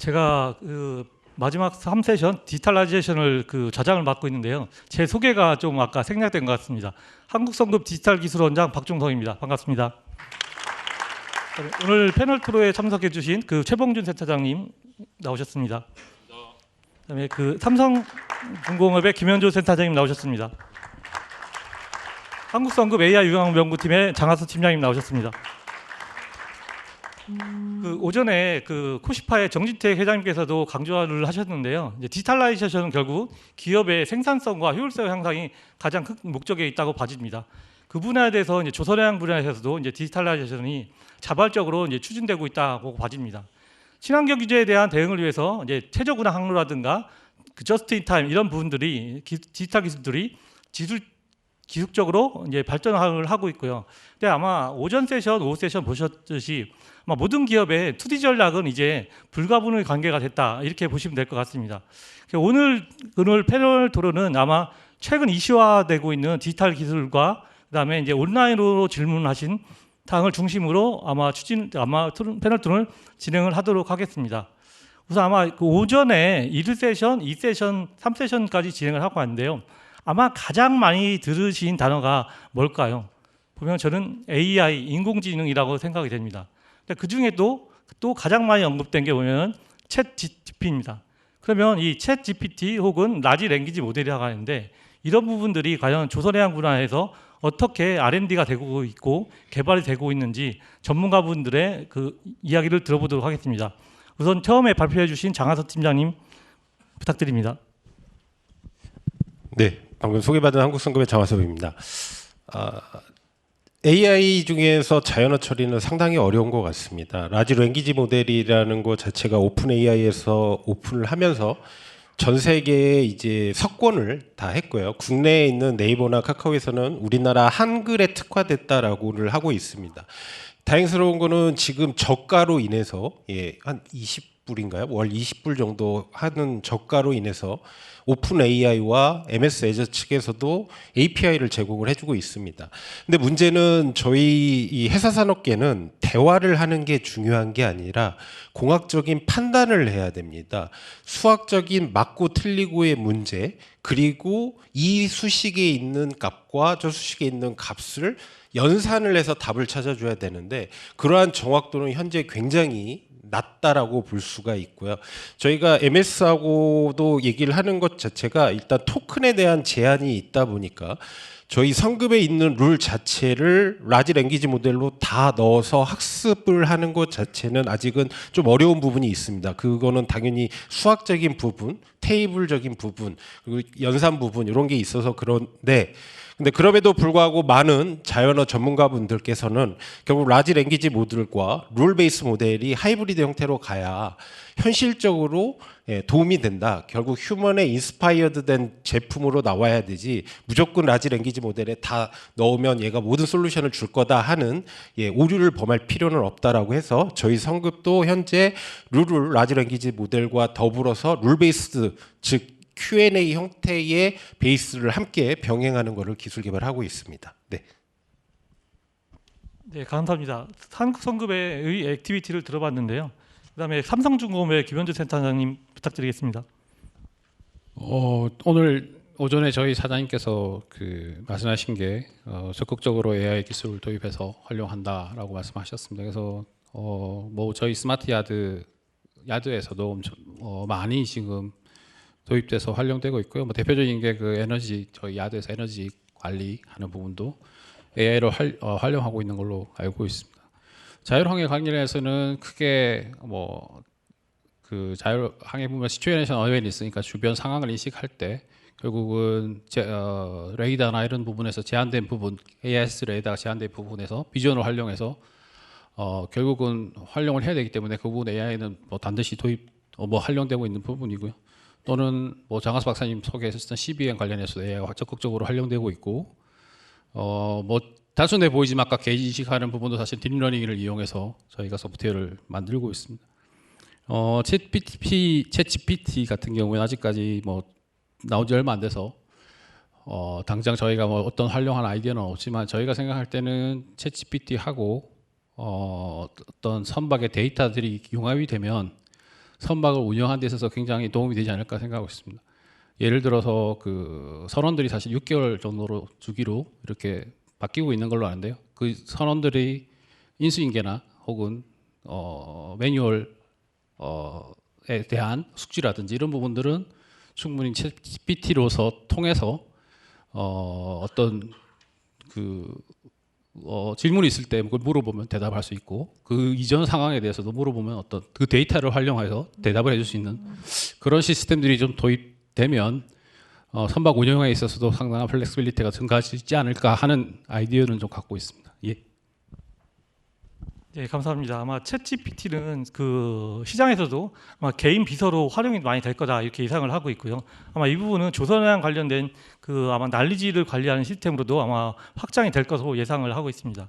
제가 그 마지막 3세션 디지털라이제이션을 좌장을 맡고 있는데요. 제 소개가 좀 아까 생략된 것 같습니다. 한국성급 디지털기술원장 박중성입니다. 반갑습니다. 오늘 패널 토론에 참석해 주신 최봉준 센터장님 나오셨습니다. 그다음에 삼성중공업의 김현조 센터장님 나오셨습니다. 한국성급 AI 융합연구팀의 장하수 팀장님 나오셨습니다. 오전에 코시파의 정진택 회장님께서도 강조를 하셨는데요. 이제 디지털라이제이션은 결국 기업의 생산성과 효율성 향상이 가장 큰 목적에 있다고 봐집니다. 그 분야에 대해서 이제 조선해양 분야에서도 이제 디지털라이제이션이 자발적으로 이제 추진되고 있다고 봐집니다. 친환경 규제에 대한 대응을 위해서 이제 최저 운항 항로라든가 저스트 인 타임 이런 부분들이 디지털 기술들이 기술적으로 이제 발전을 하고 있고요. 근데 아마 오전 세션, 오후 세션 보셨듯이 아마 모든 기업의 2D 전략은 이제 불가분의 관계가 됐다 이렇게 보시면 될 것 같습니다. 오늘 패널 토론은 아마 최근 이슈화되고 있는 디지털 기술과 그다음에 이제 온라인으로 질문하신 당을 중심으로 아마 패널 토론을 진행을 하도록 하겠습니다. 우선 아마 오전에 1세션, 2세션, 3세션까지 진행을 하고 왔는데요. 아마 가장 많이 들으신 단어가 뭘까요? 보면 저는 AI, 인공지능이라고 생각이 됩니다. 그 중에도 또 가장 많이 언급된 게 보면 챗 GPT입니다. 그러면 이 챗 GPT 혹은 라지 랭귀지 모델이라고 하는데 이런 부분들이 과연 조선해양 분야에서 어떻게 R&D가 되고 있고 개발이 되고 있는지 전문가분들의 이야기를 들어보도록 하겠습니다. 우선 처음에 발표해 주신 장하섭 팀장님 부탁드립니다. 네, 방금 소개받은 한국성급의 장하섭입니다. AI 중에서 자연어 처리는 상당히 어려운 것 같습니다. 라지 랭귀지 모델이라는 것 자체가 오픈 AI에서 오픈을 하면서 전 세계에 이제 석권을 다 했고요. 국내에 있는 네이버나 카카오에서는 우리나라 한글에 특화됐다라고를 하고 있습니다. 다행스러운 거는 지금 저가로 인해서 한 20불인가요? 월 20불 정도 하는 저가로 인해서 오픈 AI와 MS 애저 측에서도 API를 제공을 해주고 있습니다. 근데 문제는 저희 이 회사 산업계는 대화를 하는 게 중요한 게 아니라 공학적인 판단을 해야 됩니다. 수학적인 맞고 틀리고의 문제, 그리고 이 수식에 있는 값과 저 수식에 있는 값을 연산을 해서 답을 찾아줘야 되는데 그러한 정확도는 현재 굉장히 낮다라고 볼 수가 있고요. 저희가 MS하고도 얘기를 하는 것 자체가 일단 토큰에 대한 제한이 있다 보니까 저희 성급에 있는 룰 자체를 라지 랭귀지 모델로 다 넣어서 학습을 하는 것 자체는 아직은 좀 어려운 부분이 있습니다. 그거는 당연히 수학적인 부분, 테이블적인 부분, 그리고 연산 부분 이런 게 있어서 그런데 근데 그럼에도 불구하고 많은 자연어 전문가분들께서는 결국 라지 랭귀지 모델과 룰 베이스 모델이 하이브리드 형태로 가야 현실적으로 도움이 된다. 결국 휴먼에 인스파이어드 된 제품으로 나와야 되지 무조건 라지 랭귀지 모델에 다 넣으면 얘가 모든 솔루션을 줄 거다 하는 오류를 범할 필요는 없다라고 해서 저희 성급도 현재 룰을 라지 랭귀지 모델과 더불어서 룰 베이스드 즉 Q&A 형태의 베이스를 함께 병행하는 것을 기술 개발하고 있습니다. 네. 네, 감사합니다. 한국성급의 액티비티를 들어봤는데요. 그다음에 삼성중공업의 김현주 센터장님 부탁드리겠습니다. 오늘 오전에 저희 사장님께서 말씀하신 게 적극적으로 AI 기술을 도입해서 활용한다라고 말씀하셨습니다. 그래서 저희 스마트 야드에서도 엄청 많이 지금 도입돼서 활용되고 있고요. 대표적인 게 에너지 저희 야드에서 에너지 관리하는 부분도 AI로 활용하고 있는 걸로 알고 있습니다. 자율항해 관련해서는 크게 자율항해 보면 시츄에이션 어웨어니스니까 주변 상황을 인식할 때 결국은 레이더나 이런 부분에서 제한된 부분, AIS 레이더가 제한된 부분에서 비전을 활용해서 결국은 활용을 해야 되기 때문에 그 부분 AI는 반드시 활용되고 있는 부분이고요. 또는 장하수 박사님 소개하셨던 CBM 관련해서 AI가 적극적으로 활용되고 있고 단순해 보이지만 아까 게이지 인식하는 부분도 사실 딥러닝을 이용해서 저희가 소프트웨어를 만들고 있습니다. 챗 GPT 같은 경우는 아직까지 나온 지 얼마 안 돼서 당장 저희가 어떤 활용한 아이디어는 없지만 저희가 생각할 때는 챗 GPT하고 어떤 선박의 데이터들이 융합이 되면 선박을 운영하는 데 있어서 굉장히 도움이 되지 않을까 생각하고 있습니다. 예를 들어서 그 선원들이 사실 6개월 정도로 주기로 이렇게 바뀌고 있는 걸로 아는데요. 그 선원들이 인수인계나 혹은 매뉴얼에 대한 숙지라든지 이런 부분들은 충분히 챗GPT로서 통해서 어떤 그 질문이 있을 때 그걸 물어보면 대답할 수 있고 그 이전 상황에 대해서도 물어보면 어떤 그 데이터를 활용해서 대답을 해줄 수 있는 그런 시스템들이 좀 도입되면 선박 운영에 있어서도 상당한 플렉시빌리티가 증가하지 않을까 하는 아이디어는 좀 갖고 있습니다. 예. 네, 감사합니다. 아마 챗GPT는 그 시장에서도 아마 개인 비서로 활용이 많이 될 거다 이렇게 예상을 하고 있고요. 아마 이 부분은 조선해양 관련된 그 아마 난리지를 관리하는 시스템으로도 아마 확장이 될 것으로 예상을 하고 있습니다.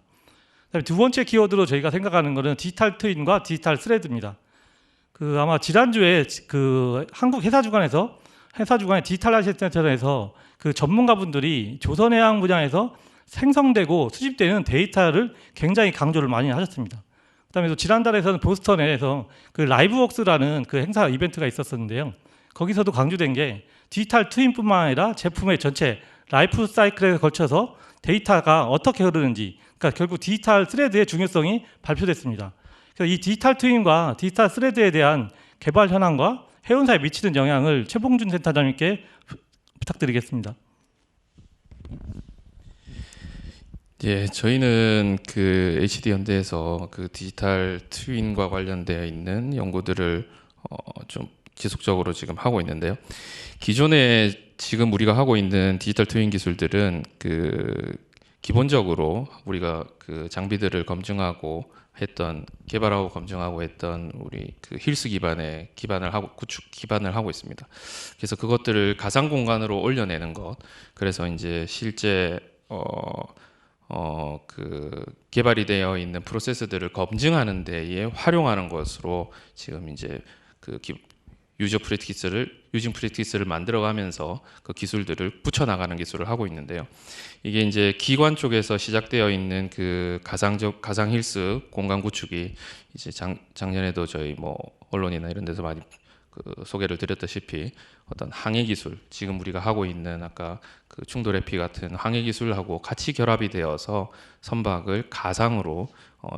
그다음에 두 번째 키워드로 저희가 생각하는 것은 디지털 트윈과 디지털 스레드입니다. 그 아마 지난주에 그 한국 해사주간의 디지털 아시아 센터에서 그 전문가분들이 조선해양 분야에서 생성되고 수집되는 데이터를 굉장히 강조를 많이 하셨습니다. 그다음에 또 지난달에서는 보스턴에서 그 라이브웍스라는 그 행사 이벤트가 있었었는데요. 거기서도 강조된 게 디지털 트윈뿐만 아니라 제품의 전체 라이프 사이클에 걸쳐서 데이터가 어떻게 흐르는지, 그러니까 결국 디지털 스레드의 중요성이 발표됐습니다. 그래서 이 디지털 트윈과 디지털 스레드에 대한 개발 현황과 해운사에 미치는 영향을 최봉준 센터장님께 부탁드리겠습니다. 예, 저희는 그 HD 현대에서 그 디지털 트윈과 관련되어 있는 연구들을 좀 지속적으로 지금 하고 있는데요. 기존에 지금 우리가 하고 있는 디지털 트윈 기술들은 그 기본적으로 우리가 그 장비들을 검증하고 했던 개발하고 검증하고 했던 우리 그 힐스 기반을 하고 구축 기반을 하고 있습니다. 그래서 그것들을 가상 공간으로 올려내는 것. 그래서 이제 실제 그 개발이 되어 있는 프로세스들을 검증하는 데에 활용하는 것으로 지금 이제 그 유징 프랙티스를 만들어가면서 그 기술들을 붙여나가는 기술을 하고 있는데요. 이게 이제 기관 쪽에서 시작되어 있는 그 가상 힐스 공간 구축이 이제 작년에도 저희 뭐 언론이나 이런 데서 많이 그 소개를 드렸다시피 어떤 항해 기술, 지금 우리가 하고 있는 아까 그 충돌 해피 같은 항해 기술하고 같이 결합이 되어서 선박을 가상으로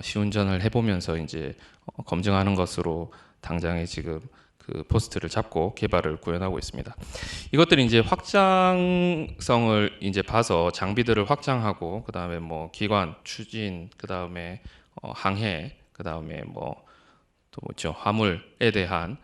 시운전을 해보면서 이제 검증하는 것으로 당장에 지금 그 포스트를 잡고 개발을 구현하고 있습니다. 이것들이 이제 확장성을 이제 봐서 장비들을 확장하고 그 다음에 뭐 기관, 추진, 그 다음에 항해, 그 다음에 뭐 또 뭐죠 화물에 대한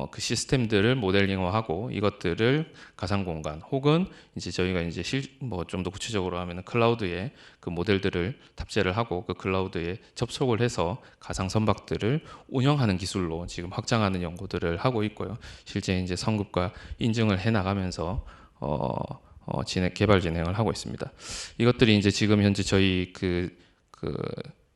그 시스템들을 모델링화하고 이것들을 가상 공간 혹은 이제 저희가 이제 뭐 좀 더 구체적으로 하면은 클라우드에 그 모델들을 탑재를 하고 그 클라우드에 접속을 해서 가상 선박들을 운영하는 기술로 지금 확장하는 연구들을 하고 있고요. 실제 이제 성급과 인증을 해 나가면서 개발 진행을 하고 있습니다. 이것들이 이제 지금 현재 저희 그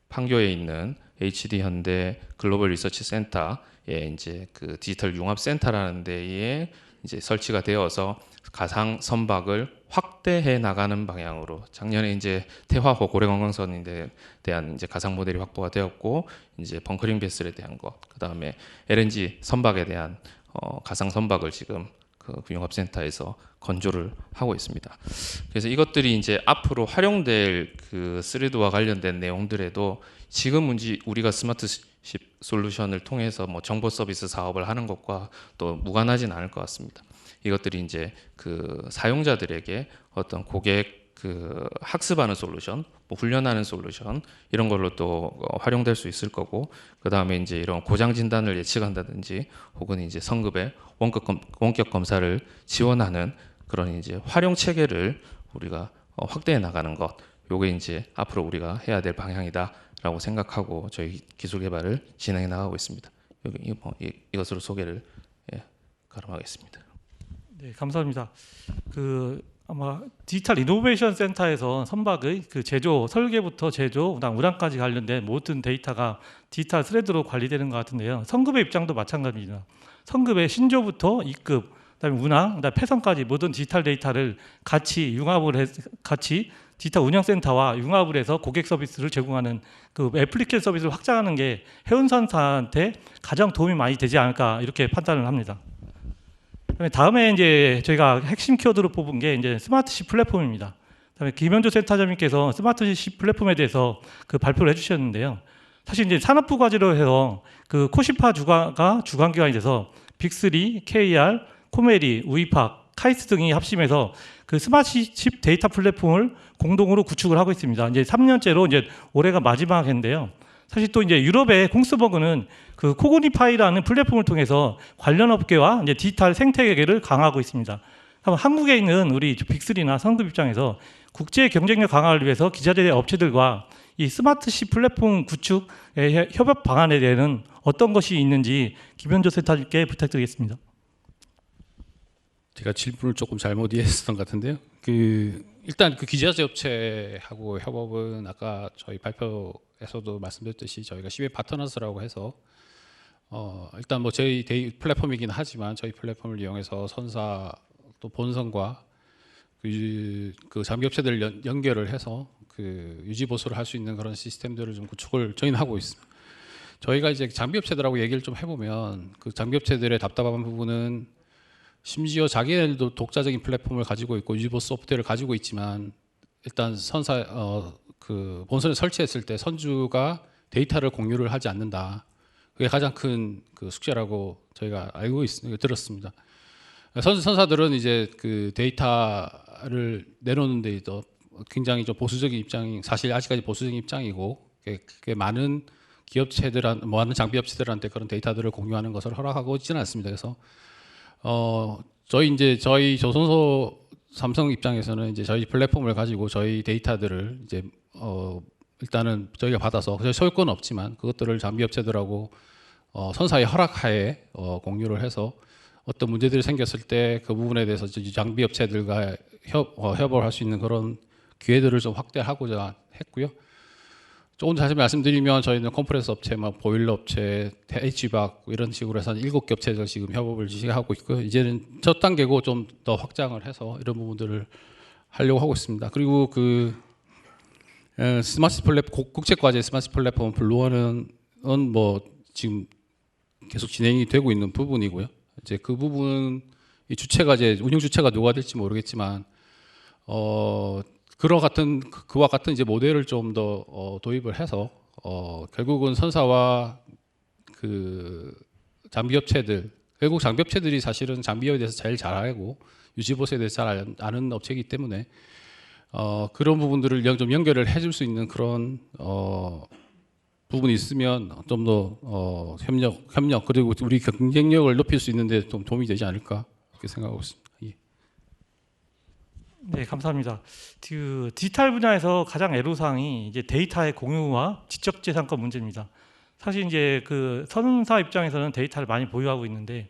판교에 있는 HD 현대 글로벌 리서치 센터에 이제 그 디지털 융합 센터라는 데에 이제 설치가 되어서 가상 선박을 확대해 나가는 방향으로 작년에 이제 태화호 고래관광선에 대한 이제 가상 모델이 확보가 되었고 이제 벙커링 베슬에 대한 것, 그 다음에 LNG 선박에 대한 가상 선박을 지금 그 융합센터에서 건조를 하고 있습니다. 그래서 이것들이 이제 앞으로 활용될 그 스레드와 관련된 내용들에도 지금 우리가 스마트십 솔루션을 통해서 뭐 정보 서비스 사업을 하는 것과 또 무관하진 않을 것 같습니다. 이것들이 이제 그 사용자들에게 어떤 고객 그 학습하는 솔루션, 뭐 훈련하는 솔루션 이런 걸로 또 활용될 수 있을 거고, 그 다음에 이제 이런 고장 진단을 예측한다든지 혹은 이제 성급의 원격 검사를 지원하는 그런 이제 활용 체계를 우리가 확대해 나가는 것, 요게 이제 앞으로 우리가 해야 될 방향이다라고 생각하고 저희 기술 개발을 진행해 나가고 있습니다. 여기 이것으로 소개를 가름하겠습니다. 네, 감사합니다. 그 아마 디지털 이노베이션 센터에서 선박의 그 제조 설계부터 제조, 그다음 운항까지 관련된 모든 데이터가 디지털 스레드로 관리되는 것 같은데요. 성급의 입장도 마찬가지입니다. 성급의 신조부터 입급 그다음에 문화, 그다음에 패선까지 모든 디지털 데이터를 같이 융합을 같이 디지털 운영센터와 융합을 해서 고객 서비스를 제공하는 그 애플리케이션 서비스를 확장하는 게 해운선사한테 가장 도움이 많이 되지 않을까 이렇게 판단을 합니다. 다음에 이제 저희가 핵심 키워드로 뽑은 게 이제 스마트시 플랫폼입니다. 그다음에 김현조 센터장님께서 스마트시 플랫폼에 대해서 그 발표를 해주셨는데요. 사실 이제 산업부 과제로 해서 그 코시파 주가가 주관기관이 돼서 빅3, KR, 코메리, 우이팍, 카이스트 등이 합심해서 그 스마트십 데이터 플랫폼을 공동으로 구축을 하고 있습니다. 이제 3년째로 이제 올해가 마지막 해인데요. 사실 또 이제 유럽의 콩스버그는 그 코그니파이라는 플랫폼을 통해서 관련 업계와 이제 디지털 생태계를 강화하고 있습니다. 한국에 있는 우리 빅3나 성급 입장에서 국제 경쟁력 강화를 위해서 기자재 업체들과 이 스마트시 플랫폼 구축의 협업 방안에 대해서는 어떤 것이 있는지 김현조 센터님께 부탁드리겠습니다. 제가 질문을 조금 잘못 이해했었던 것 같은데요. 일단 그 기자재 업체하고 협업은 아까 저희 발표에서도 말씀드렸듯이 저희가 CBA 파트너스라고 해서 일단 뭐 저희 플랫폼이긴 하지만 저희 플랫폼을 이용해서 선사 또 본선과 그 장비 업체들을 연결을 해서 그 유지 보수를 할 수 있는 그런 시스템들을 좀 구축을 저희는 하고 있습니다. 저희가 이제 장비 업체들하고 얘기를 좀 해보면 그 장비 업체들의 답답한 부분은 심지어 자기네들도 독자적인 플랫폼을 가지고 있고 유지보수 소프트웨어를 가지고 있지만 일단 그 본선을 설치했을 때 선주가 데이터를 공유를 하지 않는다. 그게 가장 큰 그 숙제라고 저희가 들었습니다. 선사들은 이제 그 데이터를 내놓는 데 있어 굉장히 좀 보수적인 입장이 사실 아직까지 보수적인 입장이고 그게 많은 많은 장비 업체들한테 그런 데이터들을 공유하는 것을 허락하고 있지는 않습니다. 그래서 저희 조선소 삼성 입장에서는 이제 저희 플랫폼을 가지고 저희 데이터들을 이제 일단은 저희가 받아서 저희 소유권은 없지만 그것들을 장비 업체들하고 선사의 허락하에 공유를 해서 어떤 문제들이 생겼을 때 그 부분에 대해서 장비 업체들과 협업을 할 수 있는 그런 기회들을 좀 확대하고자 했고요. 조금 더 자세히 말씀드리면 저희는 컴프레서 업체, 보일러 업체, HVAC 이런 식으로 해서 7개 업체에서 지금 협업을 지시하고 있고요. 이제는 첫 단계고 좀 더 확장을 해서 이런 부분들을 하려고 하고 있습니다. 그리고 그 스마트 플랫폼 국제과제 스마트 플랫폼 블루원은 뭐 지금 계속 진행이 되고 있는 부분이고요. 이제 그 부분 이 주체가 이제 운영 주체가 누가 될지 모르겠지만 그와 같은 이제 모델을 좀 더 도입을 해서 결국은 선사와 그 장비 업체들 결국 장비 업체들이 사실은 장비에 대해서 제일 잘 알고 유지보수에 대해서 잘 아는 업체이기 때문에 그런 부분들을 좀 연결을 해줄 수 있는 그런 부분이 있으면 좀 더 협력 그리고 우리 경쟁력을 높일 수 있는데 좀 도움이 되지 않을까 이렇게 생각하고 있습니다. 예. 네, 감사합니다. 그 디지털 분야에서 가장 애로사항이 이제 데이터의 공유와 지적재산권 문제입니다. 사실 이제 그 선사 입장에서는 데이터를 많이 보유하고 있는데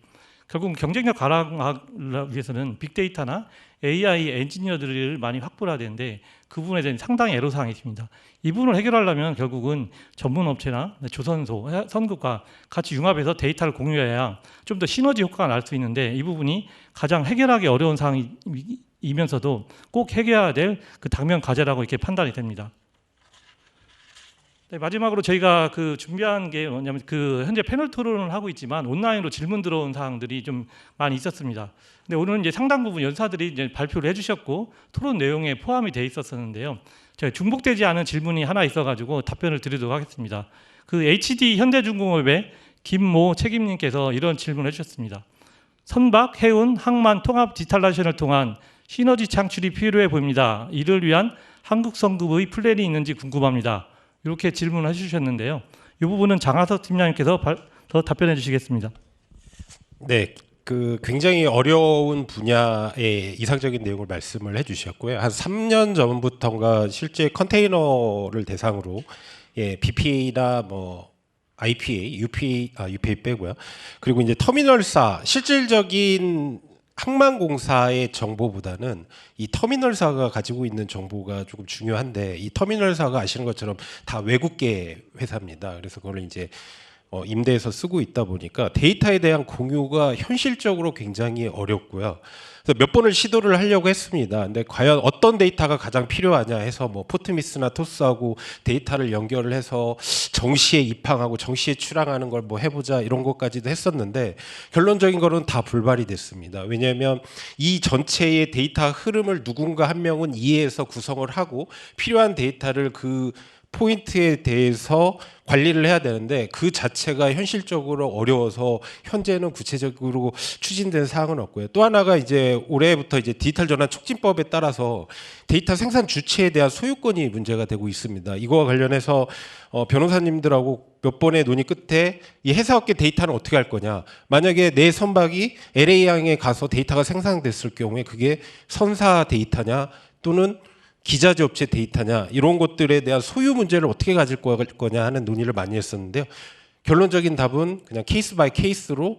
결국 경쟁력 강화를 위해서는 빅데이터나 AI 엔지니어들을 많이 확보해야 되는데 그 부분에 대한 상당히 애로사항이 있습니다. 이 부분을 해결하려면 결국은 전문 업체나 조선소, 선급과 같이 융합해서 데이터를 공유해야 좀 더 시너지 효과가 날 수 있는데 이 부분이 가장 해결하기 어려운 사항이면서도 꼭 해결해야 될 그 당면 과제라고 이렇게 판단이 됩니다. 네, 마지막으로 저희가 그 준비한 게 뭐냐면 그 현재 패널 토론을 하고 있지만 온라인으로 질문 들어온 사항들이 좀 많이 있었습니다. 근데 오늘은 이제 상당 부분 연사들이 이제 발표를 해주셨고 토론 내용에 포함이 돼 있었었는데요. 제가 중복되지 않은 질문이 하나 있어가지고 답변을 드리도록 하겠습니다. 그 HD 현대중공업의 김모 책임님께서 이런 질문을 해주셨습니다. 선박, 해운, 항만 통합 디지털라이제이션을 통한 시너지 창출이 필요해 보입니다. 이를 위한 한국 성급의 플랜이 있는지 궁금합니다. 이렇게 질문을 해주셨는데요. 이 부분은 장하석 팀장님께서 더 답변해 주시겠습니다. 네, 그 굉장히 어려운 분야의 이상적인 내용을 말씀을 해주셨고요. 한 3년 전부터인가 실제 컨테이너를 대상으로 BPA나 뭐 IPA, UPA 빼고요. 그리고 이제 터미널사 실질적인 항만공사의 정보보다는 이 터미널사가 가지고 있는 정보가 조금 중요한데 이 터미널사가 아시는 것처럼 다 외국계 회사입니다. 그래서 그걸 이제 임대해서 쓰고 있다 보니까 데이터에 대한 공유가 현실적으로 굉장히 어렵고요. 그래서 몇 번을 시도를 하려고 했습니다. 근데 과연 어떤 데이터가 가장 필요하냐 해서 뭐 포트미스나 토스하고 데이터를 연결을 해서 정시에 입항하고 정시에 출항하는 걸 뭐 해보자 이런 것까지도 했었는데 결론적인 거는 다 불발이 됐습니다. 왜냐하면 이 전체의 데이터 흐름을 누군가 한 명은 이해해서 구성을 하고 필요한 데이터를 그 포인트에 대해서 관리를 해야 되는데 그 자체가 현실적으로 어려워서 현재는 구체적으로 추진된 사항은 없고요. 또 하나가 이제 올해부터 이제 디지털 전환 촉진법에 따라서 데이터 생산 주체에 대한 소유권이 문제가 되고 있습니다. 이거와 관련해서 변호사님들하고 몇 번의 논의 끝에 이 회사업계 데이터는 어떻게 할 거냐. 만약에 내 선박이 LA항에 가서 데이터가 생산됐을 경우에 그게 선사 데이터냐 또는 기자재 업체 데이터냐 이런 것들에 대한 소유 문제를 어떻게 가질 거냐 하는 논의를 많이 했었는데요. 결론적인 답은 그냥 케이스 바이 케이스로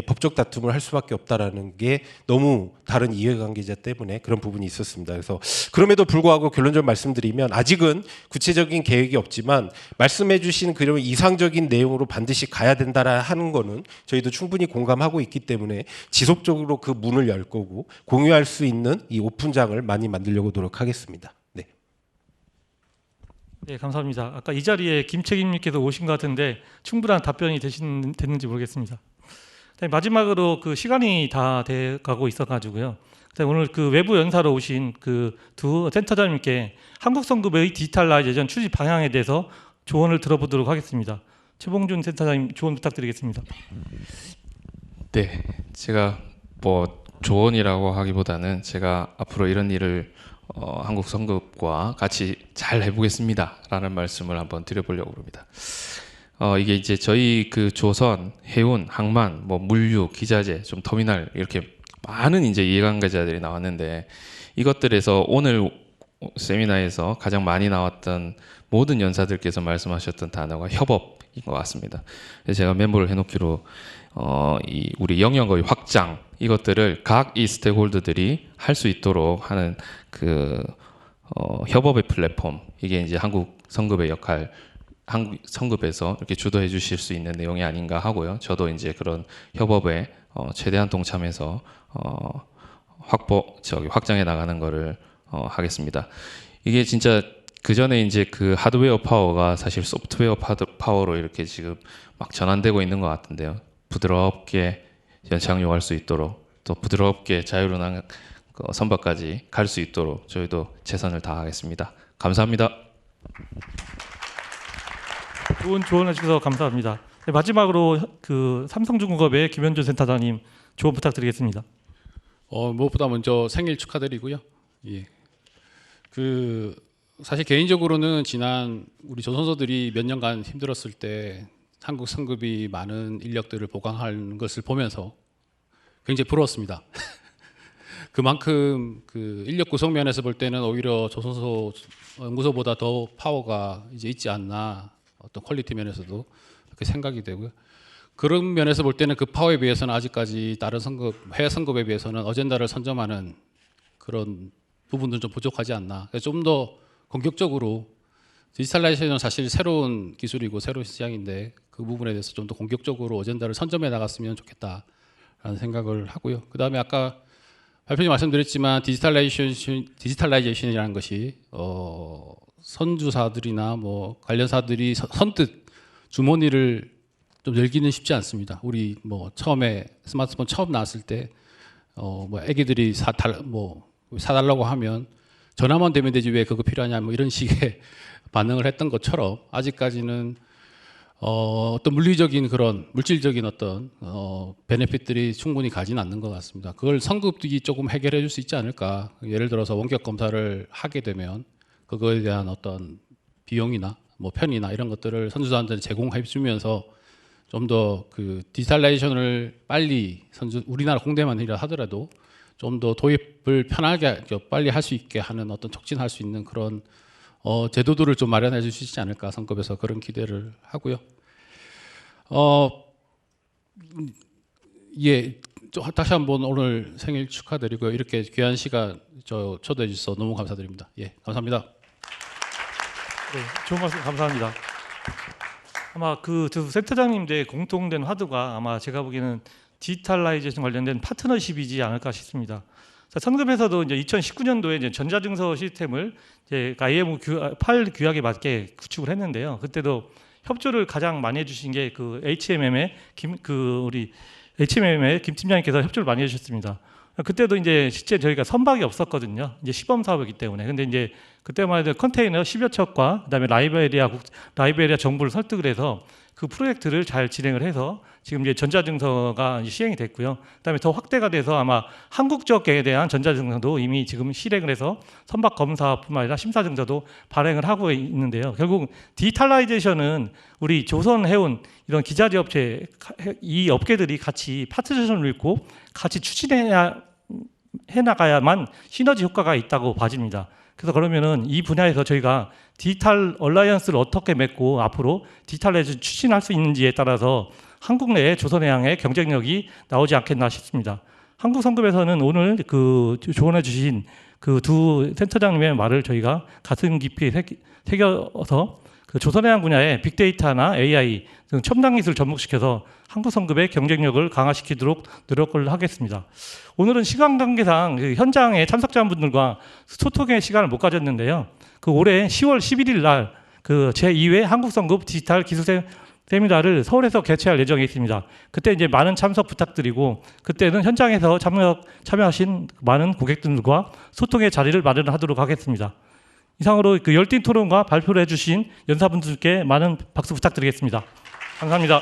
법적 다툼을 할 수밖에 없다라는 게 너무 다른 이해관계자 때문에 그런 부분이 있었습니다. 그래서 그럼에도 불구하고 결론적으로 말씀드리면 아직은 구체적인 계획이 없지만 말씀해주신 그런 이상적인 내용으로 반드시 가야 된다라 하는 거는 저희도 충분히 공감하고 있기 때문에 지속적으로 그 문을 열 거고 공유할 수 있는 이 오픈장을 많이 만들려고 노력하겠습니다. 네. 네, 감사합니다. 아까 이 자리에 김책임님께서 오신 것 같은데 충분한 답변이 됐는지 모르겠습니다. 마지막으로 그 시간이 다 돼가고 있어가지고요. 오늘 그 외부 연사로 오신 그 두 센터장님께 한국성급의 디지털라이제이션 추진 방향에 대해서 조언을 들어보도록 하겠습니다. 최봉준 센터장님 조언 부탁드리겠습니다. 네, 제가 뭐 조언이라고 하기보다는 제가 앞으로 이런 일을 한국성급과 같이 잘 해보겠습니다라는 말씀을 한번 드려보려고 합니다. 이게 이제 저희 그 조선, 해운, 항만, 뭐 물류, 기자재, 좀 터미널 이렇게 많은 이제 이해관계자들이 나왔는데 이것들에서 오늘 세미나에서 가장 많이 나왔던 모든 연사들께서 말씀하셨던 단어가 협업인 것 같습니다. 그래서 제가 메모를 해놓기로 이 우리 영역의 확장 이것들을 각 이 스테이크홀더들이 할 수 있도록 하는 그 협업의 플랫폼 이게 이제 한국 성급의 역할. 한국 성급에서 이렇게 주도해 주실 수 있는 내용이 아닌가 하고요. 저도 이제 그런 협업에 최대한 동참해서 확장해 나가는 거를 하겠습니다. 이게 진짜 그 전에 이제 그 하드웨어 파워가 사실 소프트웨어 파워로 이렇게 지금 막 전환되고 있는 것 같은데요. 부드럽게 연착륙할 수 있도록 또 부드럽게 자유로운 선박까지 갈 수 있도록 저희도 최선을 다하겠습니다. 감사합니다. 좋은 조언해 주셔서 감사합니다. 네, 마지막으로 그 삼성중공업의 김현준 센터장님 조언 부탁드리겠습니다. 무엇보다 먼저 생일 축하드리고요. 예. 그 사실 개인적으로는 지난 우리 조선소들이 몇 년간 힘들었을 때 한국 성급이 많은 인력들을 보강하는 것을 보면서 굉장히 부러웠습니다. 그만큼 그 인력 구성 면에서 볼 때는 오히려 조선소 연구소보다 더 파워가 이제 있지 않나. 어떤 퀄리티 면에서도 그렇게 생각이 되고요. 그런 면에서 볼 때는 그 파워에 비해서는 아직까지 다른 성급, 해외 성급에 비해서는 어젠다를 선점하는 그런 부분들은 좀 부족하지 않나. 그래서 좀 더 공격적으로 디지털라이제이션은 사실 새로운 기술이고 새로운 시장인데 그 부분에 대해서 좀 더 공격적으로 어젠다를 선점해 나갔으면 좋겠다라는 생각을 하고요. 그 다음에 아까 발표에 말씀드렸지만 디지털라이제이션이라는 것이 선주사들이나 뭐 관련사들이 선뜻 주머니를 좀 열기는 쉽지 않습니다. 우리 뭐 처음에 스마트폰 처음 나왔을 때 뭐 애기들이 사달라고 하면 전화만 되면 되지 왜 그거 필요하냐 뭐 이런 식의 반응을 했던 것처럼 아직까지는 어떤 물질적인 어떤 베네핏들이 충분히 가지는 않는 것 같습니다. 그걸 성급이 조금 해결해 줄 수 있지 않을까. 예를 들어서 원격 검사를 하게 되면 그거에 대한 어떤 비용이나 뭐 편의나 이런 것들을 선주사한테 제공해 주면서 좀 더 그 디지털라이제이션을 빨리 우리나라 공대만이라 하더라도 좀 더 도입을 편하게 빨리 할 수 있게 하는 어떤 촉진할 수 있는 그런 제도들을 좀 마련해 줄 수 있지 않을까 성급에서 그런 기대를 하고요. 예, 다시 한번 오늘 생일 축하드리고요. 이렇게 귀한 시간 초대해 주셔서 너무 감사드립니다. 예, 감사합니다. 네, 좋은 말씀 감사합니다. 아마 그 두 센터장님들의 공통된 화두가 아마 제가 보기에는 디지털라이제이션 관련된 파트너십이지 않을까 싶습니다. 성급에서도 이제 2019년도에 이제 전자증서 시스템을 이제 IM8 규약에 맞게 구축을 했는데요. 그때도 협조를 가장 많이 해주신 게 그 HMM의 우리 HMM의 김 팀장님께서 협조를 많이 해주셨습니다. 그때도 이제 실제 저희가 선박이 없었거든요. 이제 시범 사업이기 때문에. 근데 이제 그때만 해도 컨테이너 10여 척과 그다음에 라이베리아 정부를 설득을 해서 그 프로젝트를 잘 진행을 해서 지금 이제 전자증서가 이제 시행이 됐고요. 그다음에 더 확대가 돼서 아마 한국적에 대한 전자증서도 이미 지금 실행을 해서 선박 검사뿐만 아니라 심사증서도 발행을 하고 있는데요. 결국 디지털라이제이션은 우리 조선 해운 이런 기자재 업체 이 업계들이 같이 파트너십을 맺고 같이 해나가야만 시너지 효과가 있다고 봐집니다. 그래서 그러면은 이 분야에서 저희가 디지털 얼라이언스를 어떻게 맺고 앞으로 디지털라이제이션 추진할 수 있는지에 따라서 한국 내에 조선해양의 경쟁력이 나오지 않겠나 싶습니다. 한국성급에서는 오늘 그 조언해 주신 그 두 센터장님의 말을 저희가 가슴 깊이 새겨서 그 조선해양 분야의 빅데이터나 AI 등 첨단 기술을 접목시켜서 한국성급의 경쟁력을 강화시키도록 노력을 하겠습니다. 오늘은 시간 관계상 그 현장에 참석자분들과 소통의 시간을 못 가졌는데요. 그 올해 10월 11일 날 그 제2회 한국성급 디지털 기술 세미나를 서울에서 개최할 예정에 있습니다. 그때 이제 많은 참석 부탁드리고 그때는 현장에서 참여하신 많은 고객들과 소통의 자리를 마련하도록 하겠습니다. 이상으로 그 열띤 토론과 발표를 해주신 연사분들께 많은 박수 부탁드리겠습니다. 감사합니다.